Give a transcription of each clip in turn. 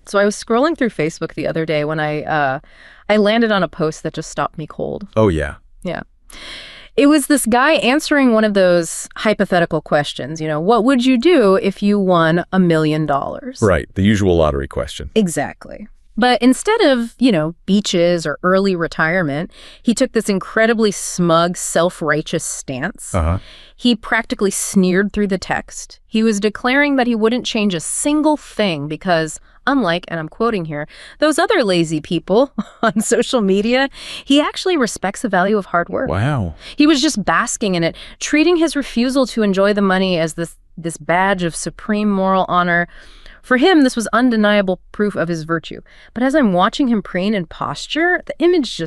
So I was scrolling through Facebook the other day when I landed on a post that just stopped me cold. Oh, yeah. Yeah. It was this guy answering one of those hypothetical questions, what would you do if you won $1 million? Right, the usual lottery question. Exactly. But instead of, beaches or early retirement, he took this incredibly smug, self-righteous stance. He practically sneered through the text. He was declaring that he wouldn't change a single thing because, unlike, and I'm quoting here, those other lazy people on social media, he actually respects the value of hard work. Wow. He was just basking in it, treating his refusal to enjoy the money as this badge of supreme moral honor. For him, this was undeniable proof of his virtue. But as I'm watching him preen and posture, the image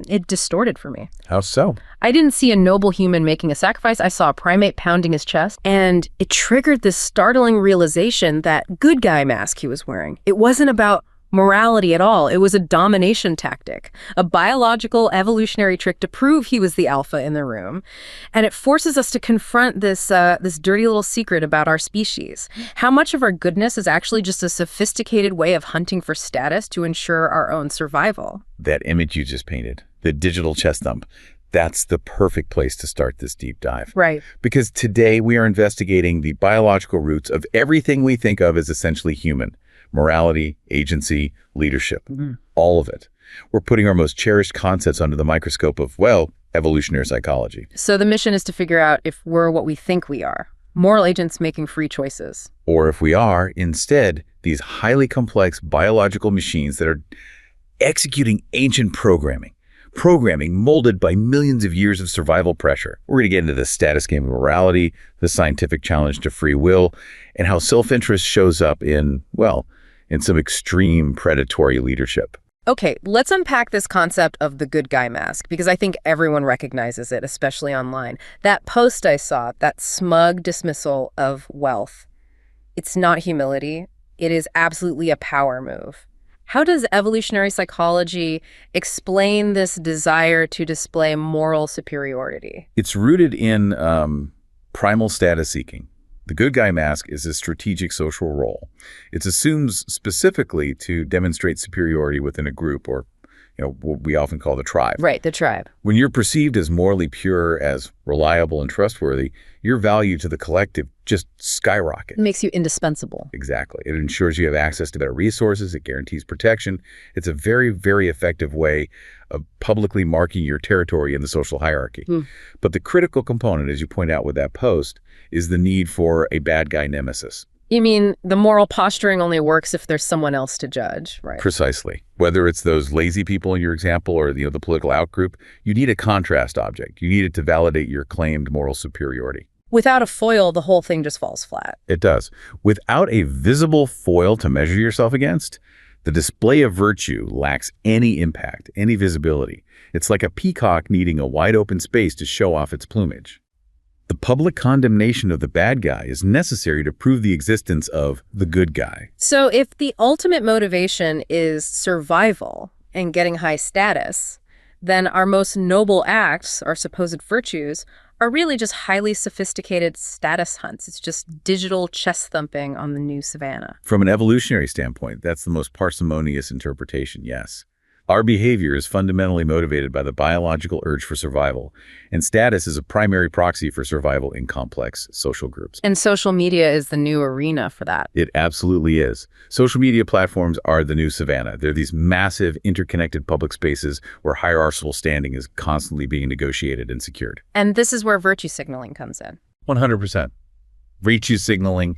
it distorted for me. How so? I didn't see a noble human making a sacrifice. I saw a primate pounding his chest, and it triggered this startling realization that good guy mask he was wearing. It wasn't about morality at all. It was a domination tactic, a biological evolutionary trick to prove he was the alpha in the room. And it forces us to confront this dirty little secret about our species. How much of our goodness is actually just a sophisticated way of hunting for status to ensure our own survival? That image you just painted, the digital chest thump, that's the perfect place to start this deep dive. Right. Because today we are investigating the biological roots of everything we think of as essentially human. Morality, agency, leadership, all of it. We're putting our most cherished concepts under the microscope of, evolutionary psychology. So the mission is to figure out if we're what we think we are, moral agents making free choices. Or if we are, instead, these highly complex biological machines that are executing ancient programming molded by millions of years of survival pressure. We're going to get into the status game of morality, the scientific challenge to free will, and how self-interest shows up in some extreme predatory leadership. Okay, let's unpack this concept of the good guy mask, because I think everyone recognizes it, especially online. That post I saw, that smug dismissal of wealth, it's not humility. It is absolutely a power move. How does evolutionary psychology explain this desire to display moral superiority? It's rooted in primal status seeking. The good guy mask is a strategic social role. It assumes specifically to demonstrate superiority within a group, or what we often call the tribe. Right, the tribe. When you're perceived as morally pure, as reliable and trustworthy, your value to the collective just skyrockets. It makes you indispensable. Exactly. It ensures you have access to better resources. It guarantees protection. It's a very, very effective way of publicly marking your territory in the social hierarchy. But the critical component, as you point out with that post, is the need for a bad guy nemesis. You mean the moral posturing only works if there's someone else to judge, right? Precisely. Whether it's those lazy people in your example or the political outgroup, you need a contrast object. You need it to validate your claimed moral superiority. Without a foil, the whole thing just falls flat. It does. Without a visible foil to measure yourself against, the display of virtue lacks any impact, any visibility. It's like a peacock needing a wide open space to show off its plumage. The public condemnation of the bad guy is necessary to prove the existence of the good guy. So if the ultimate motivation is survival and getting high status, then our most noble acts, our supposed virtues, are really just highly sophisticated status hunts. It's just digital chest thumping on the new savannah. From an evolutionary standpoint, that's the most parsimonious interpretation, yes. Our behavior is fundamentally motivated by the biological urge for survival, and status is a primary proxy for survival in complex social groups. And social media is the new arena for that. It absolutely is. Social media platforms are the new savannah. They're these massive, interconnected public spaces where hierarchical standing is constantly being negotiated and secured. And this is where virtue signaling comes in. 100%. Virtue signaling,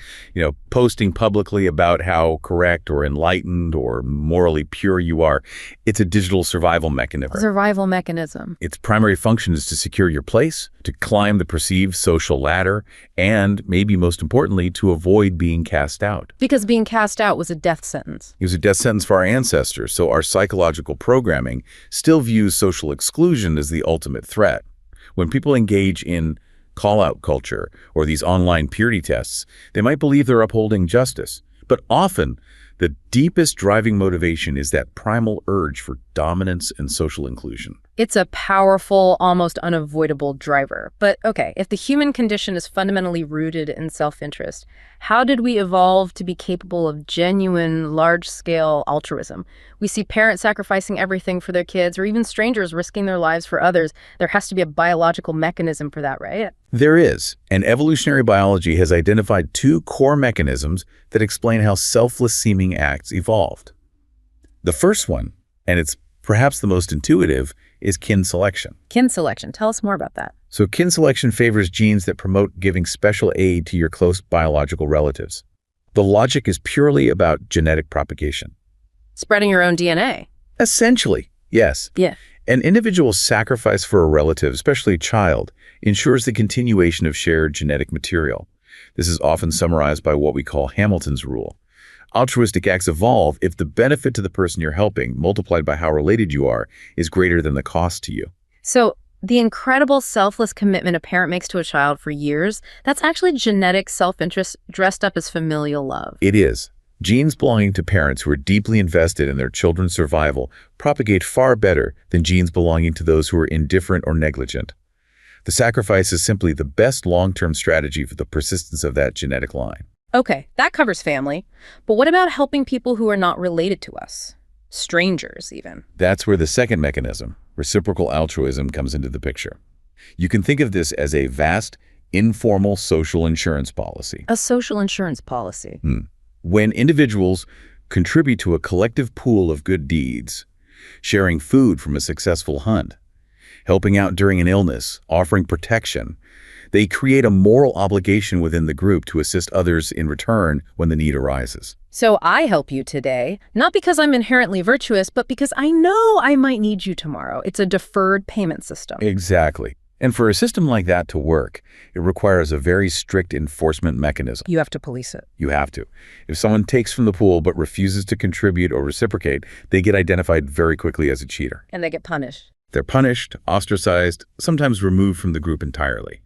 posting publicly about how correct or enlightened or morally pure you are. It's a digital survival mechanism. Survival mechanism. Its primary function is to secure your place, to climb the perceived social ladder, and maybe most importantly, to avoid being cast out. Because being cast out was a death sentence. It was a death sentence for our ancestors, so our psychological programming still views social exclusion as the ultimate threat. When people engage in call-out culture or these online purity tests, they might believe they're upholding justice. But often, the deepest driving motivation is that primal urge for dominance and social inclusion. It's a powerful, almost unavoidable driver. But okay, if the human condition is fundamentally rooted in self-interest, how did we evolve to be capable of genuine, large-scale altruism? We see parents sacrificing everything for their kids, or even strangers risking their lives for others. There has to be a biological mechanism for that, right? There is, and evolutionary biology has identified two core mechanisms that explain how selfless-seeming acts evolved. The first one, and it's perhaps the most intuitive, is kin selection. Kin selection. Tell us more about that. So kin selection favors genes that promote giving special aid to your close biological relatives. The logic is purely about genetic propagation. Spreading your own DNA. Essentially, yes. Yeah. An individual's sacrifice for a relative, especially a child, ensures the continuation of shared genetic material. This is often summarized by what we call Hamilton's rule. Altruistic acts evolve if the benefit to the person you're helping, multiplied by how related you are, is greater than the cost to you. So the incredible selfless commitment a parent makes to a child for years, that's actually genetic self-interest dressed up as familial love. It is. Genes belonging to parents who are deeply invested in their children's survival propagate far better than genes belonging to those who are indifferent or negligent. The sacrifice is simply the best long-term strategy for the persistence of that genetic line. Okay, that covers family. But what about helping people who are not related to us? Strangers, even. That's where the second mechanism, reciprocal altruism, comes into the picture. You can think of this as a vast, informal social insurance policy. A social insurance policy. When individuals contribute to a collective pool of good deeds, sharing food from a successful hunt, helping out during an illness, offering protection, they create a moral obligation within the group to assist others in return when the need arises. So I help you today, not because I'm inherently virtuous, but because I know I might need you tomorrow. It's a deferred payment system. Exactly. And for a system like that to work, it requires a very strict enforcement mechanism. You have to police it. You have to. If someone takes from the pool but refuses to contribute or reciprocate, they get identified very quickly as a cheater. And they get punished. They're punished, ostracized, sometimes removed from the group entirely.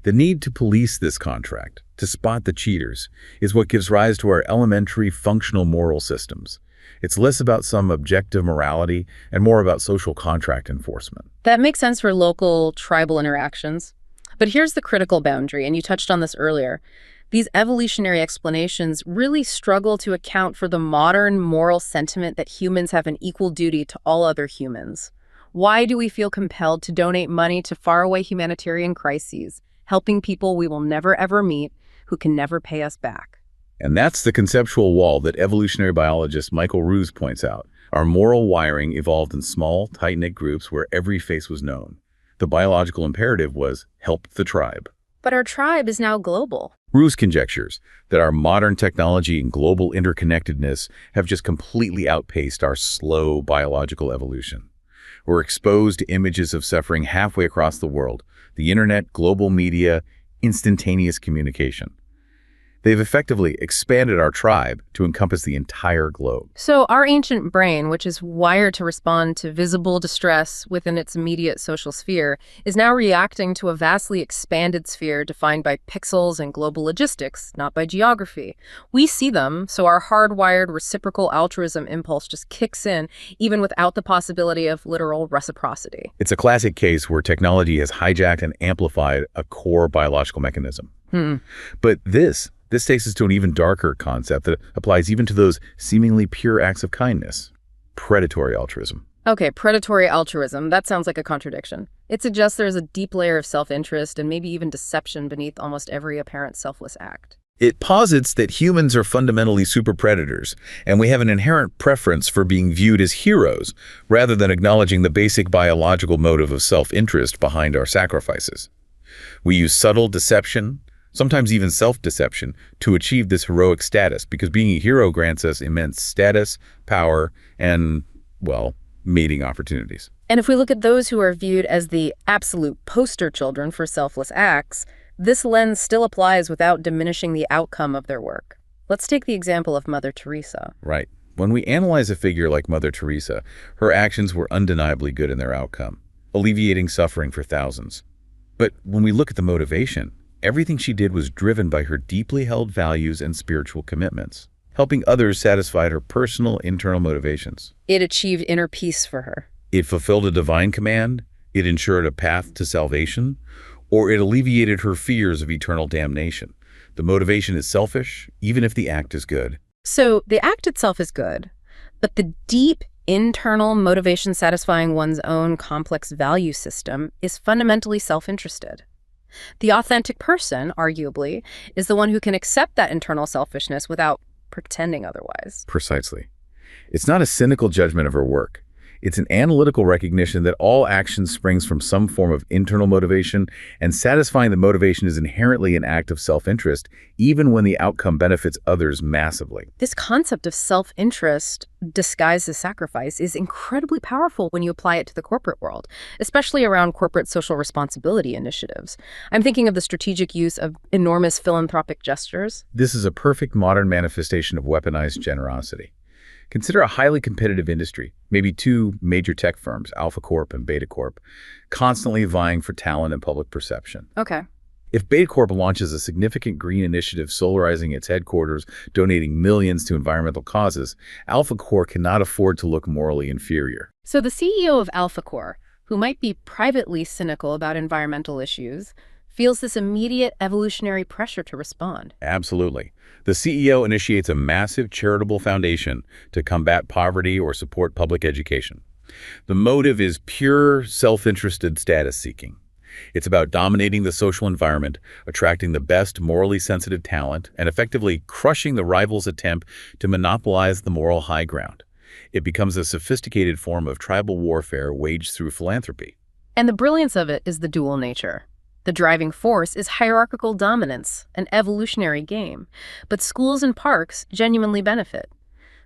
The need to police this contract, to spot the cheaters, is what gives rise to our elementary functional moral systems. It's less about some objective morality and more about social contract enforcement. That makes sense for local, tribal interactions. But here's the critical boundary, and you touched on this earlier. These evolutionary explanations really struggle to account for the modern moral sentiment that humans have an equal duty to all other humans. Why do we feel compelled to donate money to faraway humanitarian crises, helping people we will never ever meet who can never pay us back? And that's the conceptual wall that evolutionary biologist Michael Ruse points out. Our moral wiring evolved in small, tight-knit groups where every face was known. The biological imperative was help the tribe. But our tribe is now global. Ruse conjectures that our modern technology and global interconnectedness have just completely outpaced our slow biological evolution. We're exposed to images of suffering halfway across the world. The internet, global media, instantaneous communication. They've effectively expanded our tribe to encompass the entire globe. So our ancient brain, which is wired to respond to visible distress within its immediate social sphere, is now reacting to a vastly expanded sphere defined by pixels and global logistics, not by geography. We see them, so our hardwired reciprocal altruism impulse just kicks in, even without the possibility of literal reciprocity. It's a classic case where technology has hijacked and amplified a core biological mechanism. But this takes us to an even darker concept that applies even to those seemingly pure acts of kindness: predatory altruism. Okay, predatory altruism, that sounds like a contradiction. It suggests there's a deep layer of self-interest and maybe even deception beneath almost every apparent selfless act. It posits that humans are fundamentally super predators, and we have an inherent preference for being viewed as heroes, rather than acknowledging the basic biological motive of self-interest behind our sacrifices. We use subtle deception, sometimes even self-deception, to achieve this heroic status, because being a hero grants us immense status, power, and, well, mating opportunities. And if we look at those who are viewed as the absolute poster children for selfless acts, this lens still applies without diminishing the outcome of their work. Let's take the example of Mother Teresa. Right. When we analyze a figure like Mother Teresa, her actions were undeniably good in their outcome, alleviating suffering for thousands. But when we look at the motivation, everything she did was driven by her deeply held values and spiritual commitments. helping others satisfy her personal internal motivations. It achieved inner peace for her. It fulfilled a divine command, it ensured a path to salvation, or it alleviated her fears of eternal damnation. The motivation is selfish, even if the act is good. So the act itself is good, but the deep internal motivation satisfying one's own complex value system is fundamentally self-interested. The authentic person, arguably, is the one who can accept that internal selfishness without pretending otherwise. Precisely. It's not a cynical judgment of her work. It's an analytical recognition that all action springs from some form of internal motivation, and satisfying the motivation is inherently an act of self-interest, even when the outcome benefits others massively. This concept of self-interest disguised as sacrifice is incredibly powerful when you apply it to the corporate world, especially around corporate social responsibility initiatives. I'm thinking of the strategic use of enormous philanthropic gestures. This is a perfect modern manifestation of weaponized generosity. Consider a highly competitive industry, maybe two major tech firms, Alpha Corp and Beta Corp, constantly vying for talent and public perception. Okay. If Beta Corp launches a significant green initiative solarizing its headquarters, donating millions to environmental causes, Alpha Corp cannot afford to look morally inferior. So the CEO of Alpha Corp, who might be privately cynical about environmental issues, feels this immediate evolutionary pressure to respond. Absolutely. The CEO initiates a massive charitable foundation to combat poverty or support public education. The motive is pure self-interested status seeking. It's about dominating the social environment, attracting the best morally sensitive talent, and effectively crushing the rival's attempt to monopolize the moral high ground. It becomes a sophisticated form of tribal warfare waged through philanthropy. And the brilliance of it is the dual nature. The driving force is hierarchical dominance, an evolutionary game. But schools and parks genuinely benefit.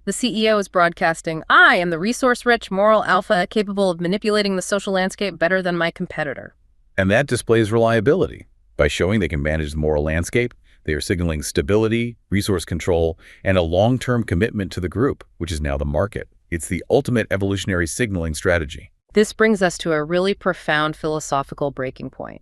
The CEO is broadcasting, "I am the resource-rich moral alpha capable of manipulating the social landscape better than my competitor." And that displays reliability. By showing they can manage the moral landscape, they are signaling stability, resource control, and a long-term commitment to the group, which is now the market. It's the ultimate evolutionary signaling strategy. This brings us to a really profound philosophical breaking point.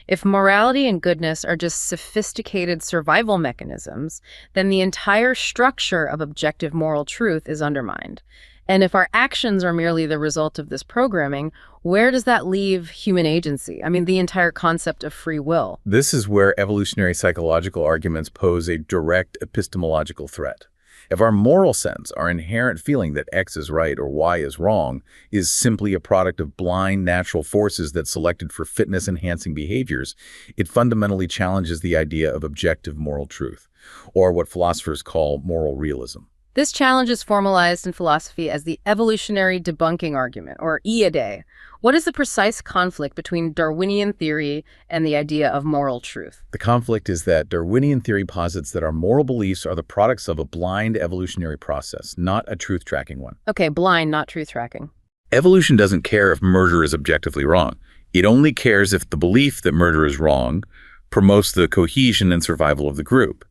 If morality and goodness are just sophisticated survival mechanisms, then the entire structure of objective moral truth is undermined. And if our actions are merely the result of this programming, where does that leave human agency? I mean, the entire concept of free will. This is where evolutionary psychological arguments pose a direct epistemological threat. If our moral sense, our inherent feeling that X is right or Y is wrong, is simply a product of blind natural forces that selected for fitness-enhancing behaviors, it fundamentally challenges the idea of objective moral truth, or what philosophers call moral realism. This challenge is formalized in philosophy as the evolutionary debunking argument, or EAD. What is the precise conflict between Darwinian theory and the idea of moral truth? The conflict is that Darwinian theory posits that our moral beliefs are the products of a blind evolutionary process, not a truth-tracking one. Okay, blind, not truth-tracking. Evolution doesn't care if murder is objectively wrong. It only cares if the belief that murder is wrong promotes the cohesion and survival of the group.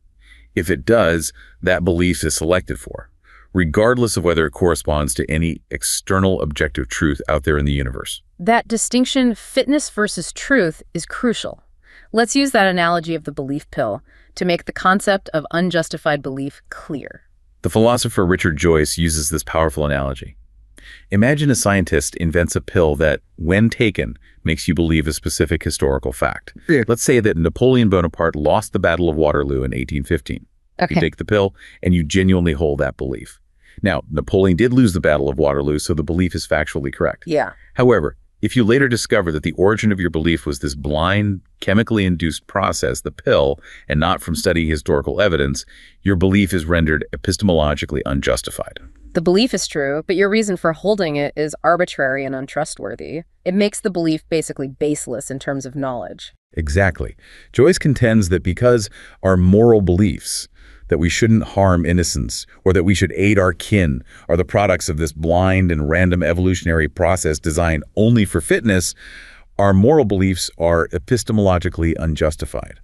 If it does, that belief is selected for, regardless of whether it corresponds to any external objective truth out there in the universe. That distinction, fitness versus truth, is crucial. Let's use that analogy of the belief pill to make the concept of unjustified belief clear. The philosopher Richard Joyce uses this powerful analogy. Imagine a scientist invents a pill that, when taken, makes you believe a specific historical fact. Yeah. Let's say that Napoleon Bonaparte lost the Battle of Waterloo in 1815. Okay. You take the pill, and you genuinely hold that belief. Now, Napoleon did lose the Battle of Waterloo, so the belief is factually correct. Yeah. However, if you later discover that the origin of your belief was this blind, chemically induced process, the pill, and not from studying historical evidence, your belief is rendered epistemologically unjustified. The belief is true, but your reason for holding it is arbitrary and untrustworthy. It makes the belief basically baseless in terms of knowledge. Exactly. Joyce contends that because our moral beliefs, that we shouldn't harm innocents or that we should aid our kin, are the products of this blind and random evolutionary process designed only for fitness, our moral beliefs are epistemologically unjustified.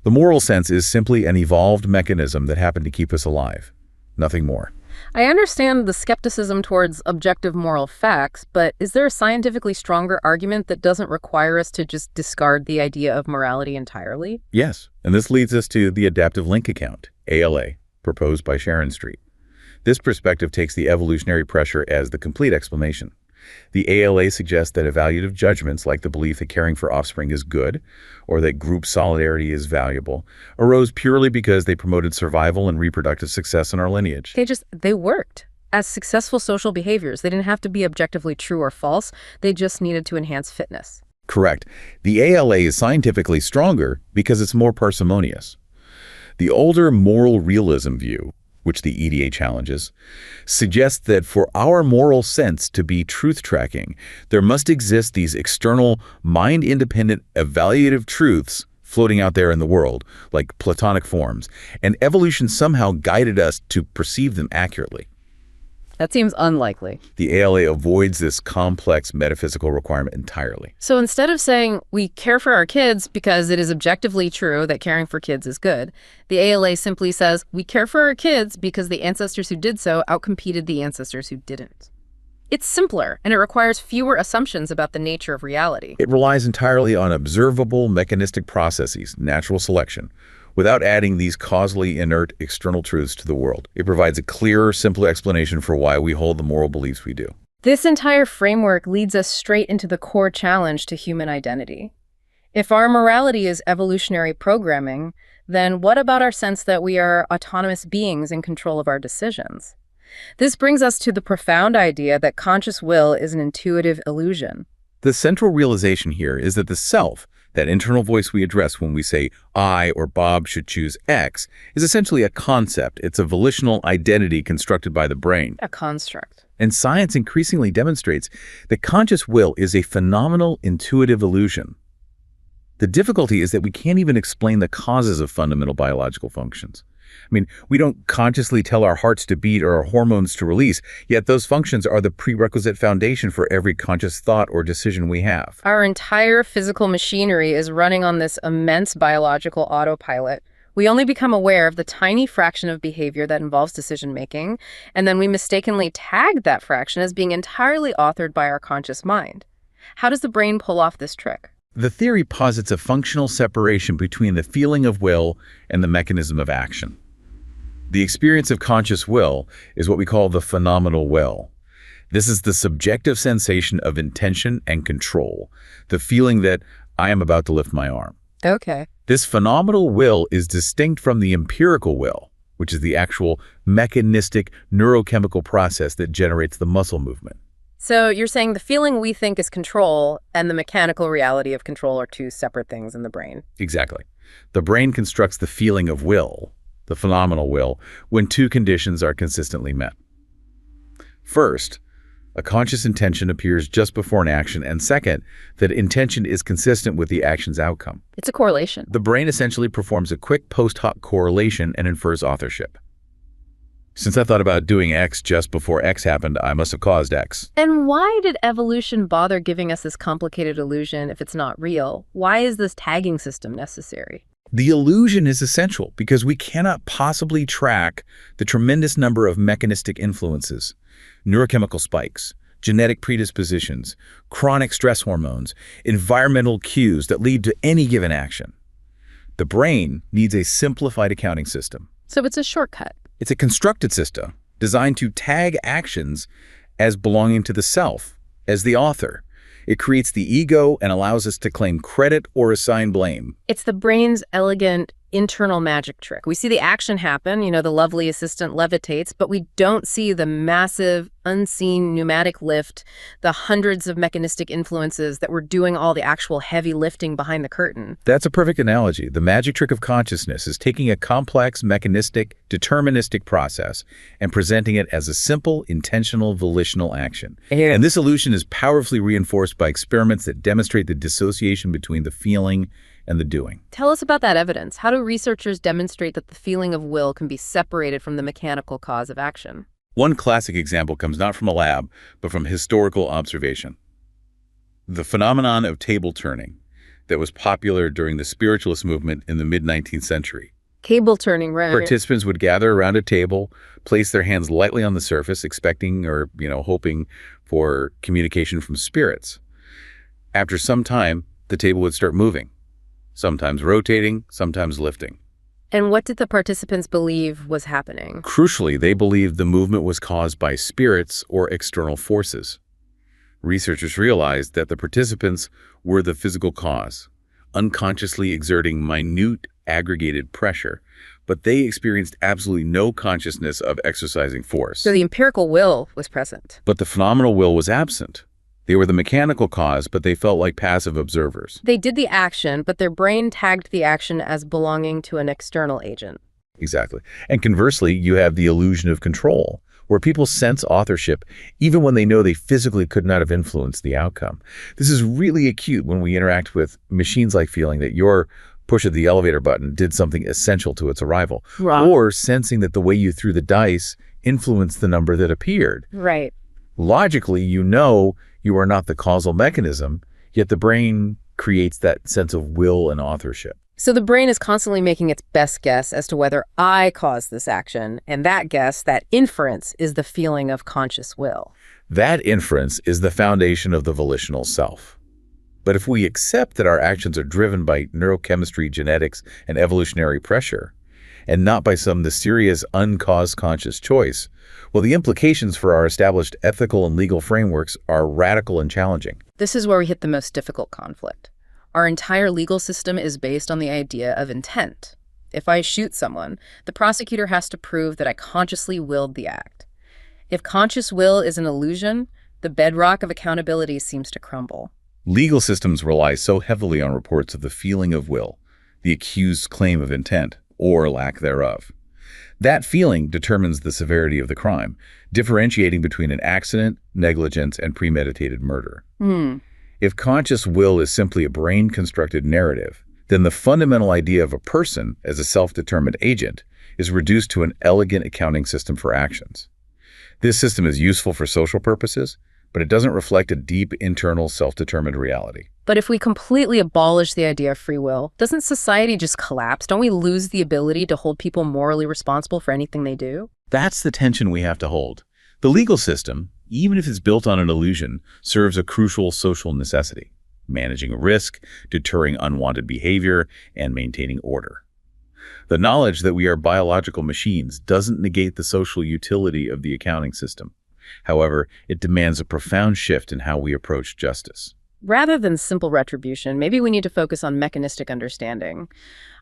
The moral sense is simply an evolved mechanism that happened to keep us alive. Nothing more. I understand the skepticism towards objective moral facts, but is there a scientifically stronger argument that doesn't require us to just discard the idea of morality entirely? Yes, and this leads us to the adaptive link account, ALA. proposed by Sharon Street. This perspective takes the evolutionary pressure as the complete explanation. The ALA suggests that evaluative judgments like the belief that caring for offspring is good or that group solidarity is valuable arose purely because they promoted survival and reproductive success in our lineage. They worked as successful social behaviors. They didn't have to be objectively true or false. They just needed to enhance fitness. Correct. The ALA is scientifically stronger because it's more parsimonious. The older moral realism view, which the EDA challenges, suggests that for our moral sense to be truth-tracking, there must exist these external, mind-independent, evaluative truths floating out there in the world, like Platonic forms, and evolution somehow guided us to perceive them accurately. That seems unlikely. The ALA avoids this complex metaphysical requirement entirely. So instead of saying we care for our kids because it is objectively true that caring for kids is good, the ALA simply says we care for our kids because the ancestors who did so outcompeted the ancestors who didn't. It's simpler, and it requires fewer assumptions about the nature of reality. It relies entirely on observable mechanistic processes, natural selection, without adding these causally inert external truths to the world. It provides a clearer, simpler explanation for why we hold the moral beliefs we do. This entire framework leads us straight into the core challenge to human identity. If our morality is evolutionary programming, then what about our sense that we are autonomous beings in control of our decisions? This brings us to the profound idea that conscious will is an intuitive illusion. The central realization here is that the self, that internal voice we address when we say, I or Bob should choose X, is essentially a concept. It's a volitional identity constructed by the brain. A construct. And science increasingly demonstrates that conscious will is a phenomenal intuitive illusion. The difficulty is that we can't even explain the causes of fundamental biological functions. I mean, we don't consciously tell our hearts to beat or our hormones to release, yet those functions are the prerequisite foundation for every conscious thought or decision we have. Our entire physical machinery is running on this immense biological autopilot. We only become aware of the tiny fraction of behavior that involves decision-making, and then we mistakenly tag that fraction as being entirely authored by our conscious mind. How does the brain pull off this trick? The theory posits a functional separation between the feeling of will and the mechanism of action. The experience of conscious will is what we call the phenomenal will. This is the subjective sensation of intention and control, the feeling that I am about to lift my arm. Okay. This phenomenal will is distinct from the empirical will, which is the actual mechanistic neurochemical process that generates the muscle movement. So you're saying the feeling we think is control and the mechanical reality of control are two separate things in the brain. Exactly. The brain constructs the feeling of will, the phenomenal will, when two conditions are consistently met. First, a conscious intention appears just before an action, and second, that intention is consistent with the action's outcome. It's a correlation. The brain essentially performs a quick post hoc correlation and infers authorship. Since I thought about doing X just before X happened, I must have caused X. And why did evolution bother giving us this complicated illusion if it's not real? Why is this tagging system necessary? The illusion is essential because we cannot possibly track the tremendous number of mechanistic influences, neurochemical spikes, genetic predispositions, chronic stress hormones, environmental cues that lead to any given action. The brain needs a simplified accounting system. So it's a shortcut. It's a constructed system designed to tag actions as belonging to the self, as the author. It creates the ego and allows us to claim credit or assign blame. It's the brain's elegant internal magic trick. We see the action happen, the lovely assistant levitates, but we don't see the massive, unseen pneumatic lift, the hundreds of mechanistic influences that were doing all the actual heavy lifting behind the curtain. That's a perfect analogy. The magic trick of consciousness is taking a complex, mechanistic, deterministic process and presenting it as a simple, intentional, volitional action. And this illusion is powerfully reinforced by experiments that demonstrate the dissociation between the feeling and the doing. Tell us about that evidence. How do researchers demonstrate that the feeling of will can be separated from the mechanical cause of action? One classic example comes not from a lab, but from historical observation. The phenomenon of table turning that was popular during the spiritualist movement in the mid-19th century. Table turning, right. Participants would gather around a table, place their hands lightly on the surface, expecting or, hoping for communication from spirits. After some time, the table would start moving. Sometimes rotating, sometimes lifting. And what did the participants believe was happening? Crucially, they believed the movement was caused by spirits or external forces. Researchers realized that the participants were the physical cause, unconsciously exerting minute aggregated pressure, but they experienced absolutely no consciousness of exercising force. So the empirical will was present. But the phenomenal will was absent. They were the mechanical cause, but they felt like passive observers. They did the action, but their brain tagged the action as belonging to an external agent. Exactly. And conversely, you have the illusion of control, where people sense authorship even when they know they physically could not have influenced the outcome. This is really acute when we interact with machines, like feeling that your push of the elevator button did something essential to its arrival, Wrong. or sensing that the way you threw the dice influenced the number that appeared. Right. Logically, you know you are not the causal mechanism, yet the brain creates that sense of will and authorship. So the brain is constantly making its best guess as to whether I caused this action, and that guess, that inference, is the feeling of conscious will. That inference is the foundation of the volitional self. But if we accept that our actions are driven by neurochemistry, genetics, and evolutionary pressure, and not by some mysterious uncaused conscious choice, well, the implications for our established ethical and legal frameworks are radical and challenging. This is where we hit the most difficult conflict. Our entire legal system is based on the idea of intent. If I shoot someone, the prosecutor has to prove that I consciously willed the act. If conscious will is an illusion, the bedrock of accountability seems to crumble. Legal systems rely so heavily on reports of the feeling of will, the accused's claim of intent, or lack thereof. That feeling determines the severity of the crime, differentiating between an accident, negligence, and premeditated murder. If conscious will is simply a brain-constructed narrative, then the fundamental idea of a person as a self-determined agent is reduced to an elegant accounting system for actions. This system is useful for social purposes, but it doesn't reflect a deep internal self-determined reality. But if we completely abolish the idea of free will, doesn't society just collapse? Don't we lose the ability to hold people morally responsible for anything they do? That's the tension we have to hold. The legal system, even if it's built on an illusion, serves a crucial social necessity: managing risk, deterring unwanted behavior, and maintaining order. The knowledge that we are biological machines doesn't negate the social utility of the accounting system. However, it demands a profound shift in how we approach justice. Rather than simple retribution, maybe we need to focus on mechanistic understanding.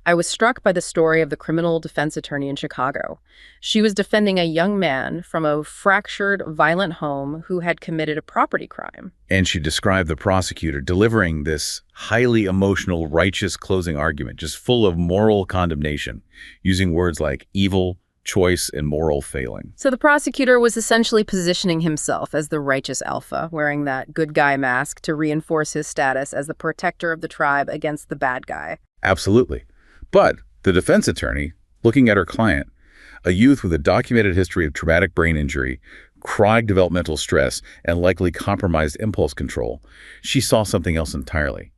I was struck by the story of the criminal defense attorney in Chicago. She was defending a young man from a fractured, violent home who had committed a property crime. And she described the prosecutor delivering this highly emotional, righteous closing argument, just full of moral condemnation, using words like evil, choice, and moral failing. So the prosecutor was essentially positioning himself as the righteous alpha, wearing that good guy mask to reinforce his status as the protector of the tribe against the bad guy. Absolutely. But the defense attorney, looking at her client, a youth with a documented history of traumatic brain injury, chronic developmental stress, and likely compromised impulse control, she saw something else entirely.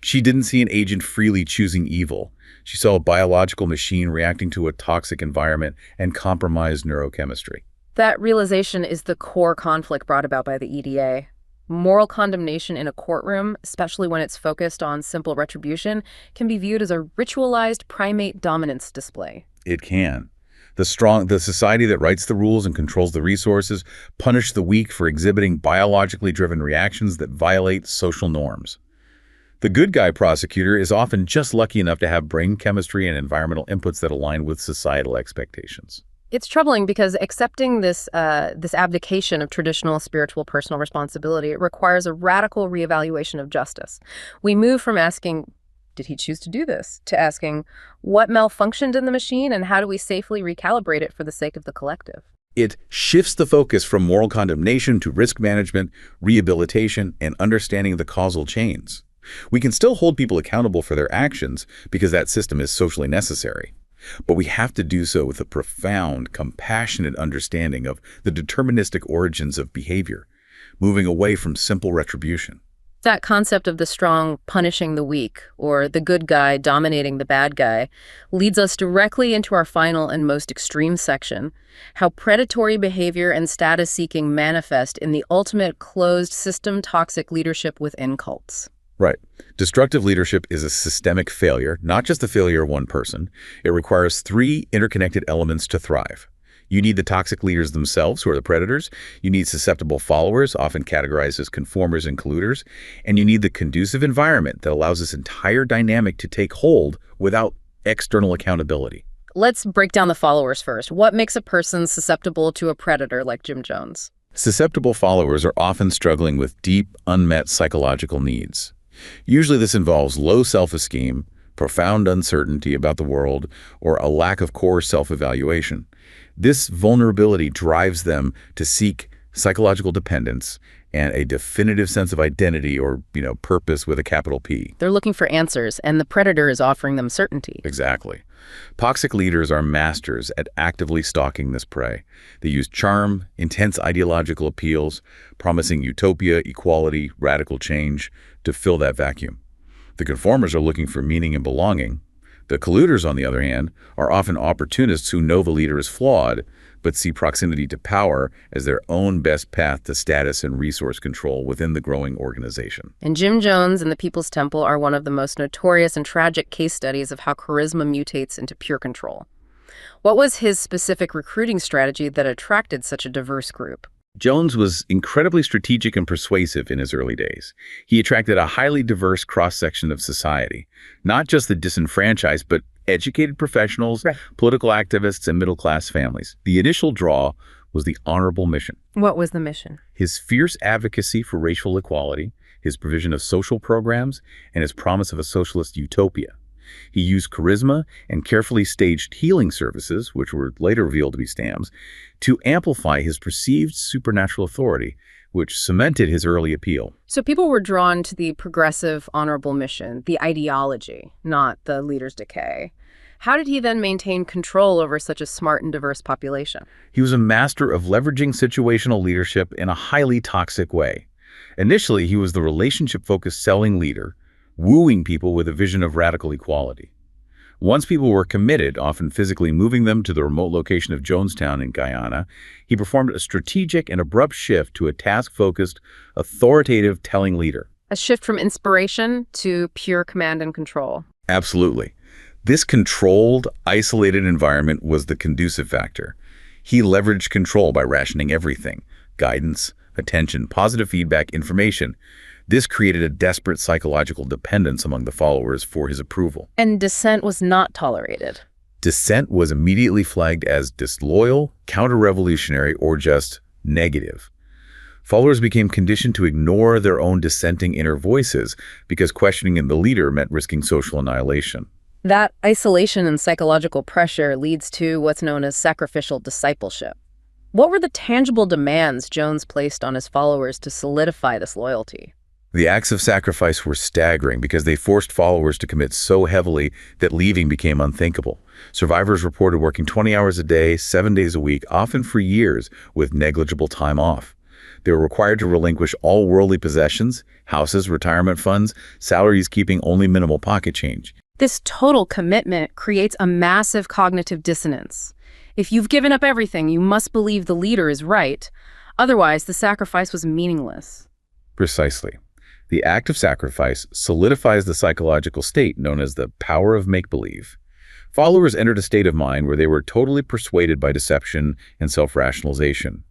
She didn't see an agent freely choosing evil. She saw a biological machine reacting to a toxic environment and compromised neurochemistry. That realization is the core conflict brought about by the EDA. Moral condemnation in a courtroom, especially when it's focused on simple retribution, can be viewed as a ritualized primate dominance display. It can. The society that writes the rules and controls the resources punish the weak for exhibiting biologically driven reactions that violate social norms. The good guy prosecutor is often just lucky enough to have brain chemistry and environmental inputs that align with societal expectations. It's troubling because accepting this abdication of traditional spiritual personal responsibility, it requires a radical reevaluation of justice. We move from asking, did he choose to do this, to asking, what malfunctioned in the machine and how do we safely recalibrate it for the sake of the collective? It shifts the focus from moral condemnation to risk management, rehabilitation, and understanding the causal chains. We can still hold people accountable for their actions because that system is socially necessary. But we have to do so with a profound, compassionate understanding of the deterministic origins of behavior, moving away from simple retribution. That concept of the strong punishing the weak, or the good guy dominating the bad guy, leads us directly into our final and most extreme section: how predatory behavior and status-seeking manifest in the ultimate closed system toxic leadership within cults. Right. Destructive leadership is a systemic failure, not just the failure of one person. It requires three interconnected elements to thrive. You need the toxic leaders themselves, who are the predators. You need susceptible followers, often categorized as conformers and colluders. And you need the conducive environment that allows this entire dynamic to take hold without external accountability. Let's break down the followers first. What makes a person susceptible to a predator like Jim Jones? Susceptible followers are often struggling with deep, unmet psychological needs. Usually this involves low self-esteem, profound uncertainty about the world, or a lack of core self-evaluation. This vulnerability drives them to seek psychological dependence and a definitive sense of identity or, purpose with a capital P. They're looking for answers, and the predator is offering them certainty. Exactly. Toxic leaders are masters at actively stalking this prey. They use charm, intense ideological appeals, promising utopia, equality, radical change to fill that vacuum. The conformers are looking for meaning and belonging. The colluders, on the other hand, are often opportunists who know the leader is flawed, but see proximity to power as their own best path to status and resource control within the growing organization. And Jim Jones and the People's Temple are one of the most notorious and tragic case studies of how charisma mutates into pure control. What was his specific recruiting strategy that attracted such a diverse group? Jones was incredibly strategic and persuasive in his early days. He attracted a highly diverse cross-section of society, not just the disenfranchised, but educated professionals, right, political activists, and middle-class families. The initial draw was the honorable mission. What was the mission? His fierce advocacy for racial equality, his provision of social programs, and his promise of a socialist utopia. He used charisma and carefully staged healing services, which were later revealed to be scams, to amplify his perceived supernatural authority, which cemented his early appeal. So people were drawn to the progressive, honorable mission, the ideology, not the leader's decay. How did he then maintain control over such a smart and diverse population? He was a master of leveraging situational leadership in a highly toxic way. Initially, he was the relationship-focused selling leader, wooing people with a vision of radical equality. Once people were committed, often physically moving them to the remote location of Jonestown in Guyana, he performed a strategic and abrupt shift to a task-focused, authoritative telling leader. A shift from inspiration to pure command and control. Absolutely. This controlled, isolated environment was the conducive factor. He leveraged control by rationing everything: guidance, attention, positive feedback, information. This created a desperate psychological dependence among the followers for his approval. And dissent was not tolerated. Dissent was immediately flagged as disloyal, counter-revolutionary, or just negative. Followers became conditioned to ignore their own dissenting inner voices because questioning the leader meant risking social annihilation. That isolation and psychological pressure leads to what's known as sacrificial discipleship. What were the tangible demands Jones placed on his followers to solidify this loyalty? The acts of sacrifice were staggering because they forced followers to commit so heavily that leaving became unthinkable. Survivors reported working 20 hours a day, 7 days a week, often for years, with negligible time off. They were required to relinquish all worldly possessions, houses, retirement funds, salaries, keeping only minimal pocket change. This total commitment creates a massive cognitive dissonance. If you've given up everything, you must believe the leader is right. Otherwise, the sacrifice was meaningless. Precisely. The act of sacrifice solidifies the psychological state known as the power of make-believe. Followers entered a state of mind where they were totally persuaded by deception and self-rationalization.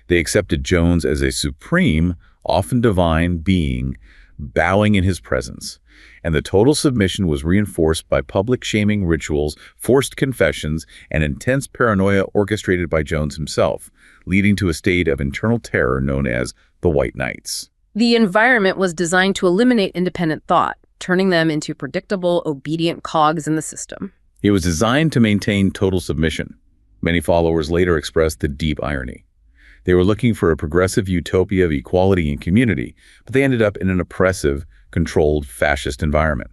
They accepted Jones as a supreme, often divine being, bowing in his presence. And the total submission was reinforced by public shaming rituals, forced confessions, and intense paranoia orchestrated by Jones himself, leading to a state of internal terror known as the White Knights. The environment was designed to eliminate independent thought, turning them into predictable, obedient cogs in the system. It was designed to maintain total submission. Many followers later expressed the deep irony. They were looking for a progressive utopia of equality and community, but they ended up in an oppressive, controlled, fascist environment.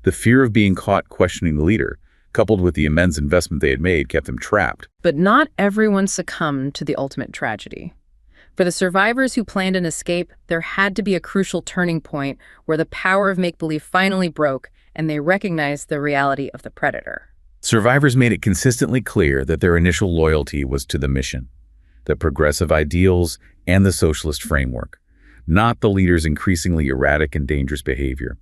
The fear of being caught questioning the leader, coupled with the immense investment they had made, kept them trapped. But not everyone succumbed to the ultimate tragedy. For the survivors who planned an escape, there had to be a crucial turning point where the power of make-believe finally broke and they recognized the reality of the predator. Survivors made it consistently clear that their initial loyalty was to the mission, the progressive ideals, and the socialist framework. not the leader's increasingly erratic and dangerous behavior.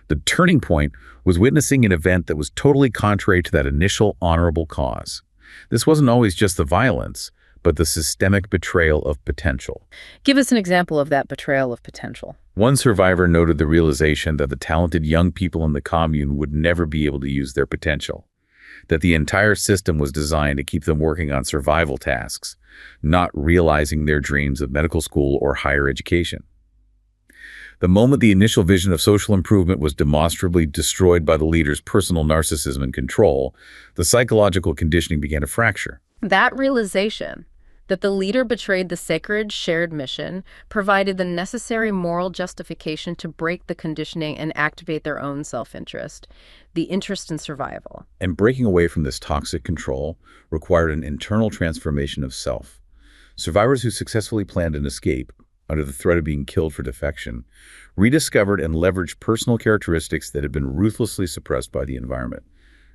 The turning point was witnessing an event that was totally contrary to that initial honorable cause. This wasn't always just the violence, but the systemic betrayal of potential. Give us an example of that betrayal of potential. One survivor noted the realization that the talented young people in the commune would never be able to use their potential, that the entire system was designed to keep them working on survival tasks, not realizing their dreams of medical school or higher education. The moment the initial vision of social improvement was demonstrably destroyed by the leader's personal narcissism and control, the psychological conditioning began to fracture. That realization that the leader betrayed the sacred shared mission provided the necessary moral justification to break the conditioning and activate their own self-interest, the interest in survival. And breaking away from this toxic control required an internal transformation of self. Survivors who successfully planned an escape under the threat of being killed for defection, rediscovered and leveraged personal characteristics that had been ruthlessly suppressed by the environment.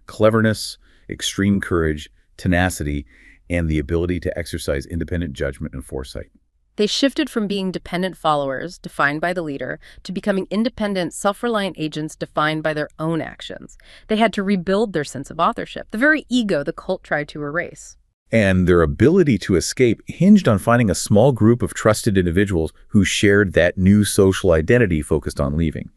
Cleverness, extreme courage, tenacity, and the ability to exercise independent judgment and foresight. They shifted from being dependent followers, defined by the leader, to becoming independent, self-reliant agents defined by their own actions. They had to rebuild their sense of authorship, the very ego the cult tried to erase. And their ability to escape hinged on finding a small group of trusted individuals who shared that new social identity focused on leaving.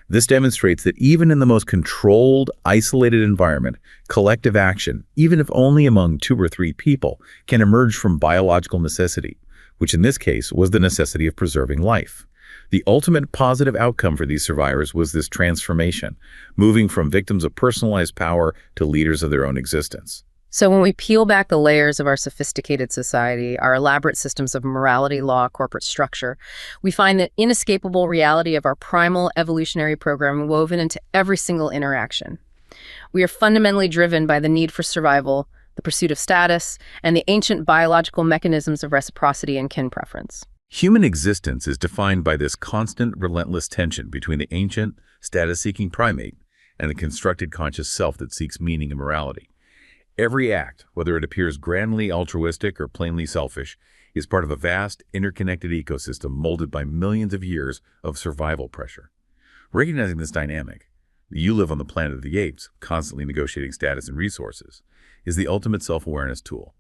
This demonstrates that even in the most controlled, isolated environment, collective action, even if only among 2 or 3 people, can emerge from biological necessity, which in this case was the necessity of preserving life. The ultimate positive outcome for these survivors was this transformation, moving from victims of personalized power to leaders of their own existence. So when we peel back the layers of our sophisticated society, our elaborate systems of morality, law, corporate structure, we find the inescapable reality of our primal evolutionary program woven into every single interaction. We are fundamentally driven by the need for survival, the pursuit of status, and the ancient biological mechanisms of reciprocity and kin preference. Human existence is defined by this constant, relentless tension between the ancient, status-seeking primate and the constructed conscious self that seeks meaning and morality. Every act, whether it appears grandly altruistic or plainly selfish, is part of a vast, interconnected ecosystem molded by millions of years of survival pressure. Recognizing this dynamic, you live on the planet of the apes, constantly negotiating status and resources, is the ultimate self-awareness tool.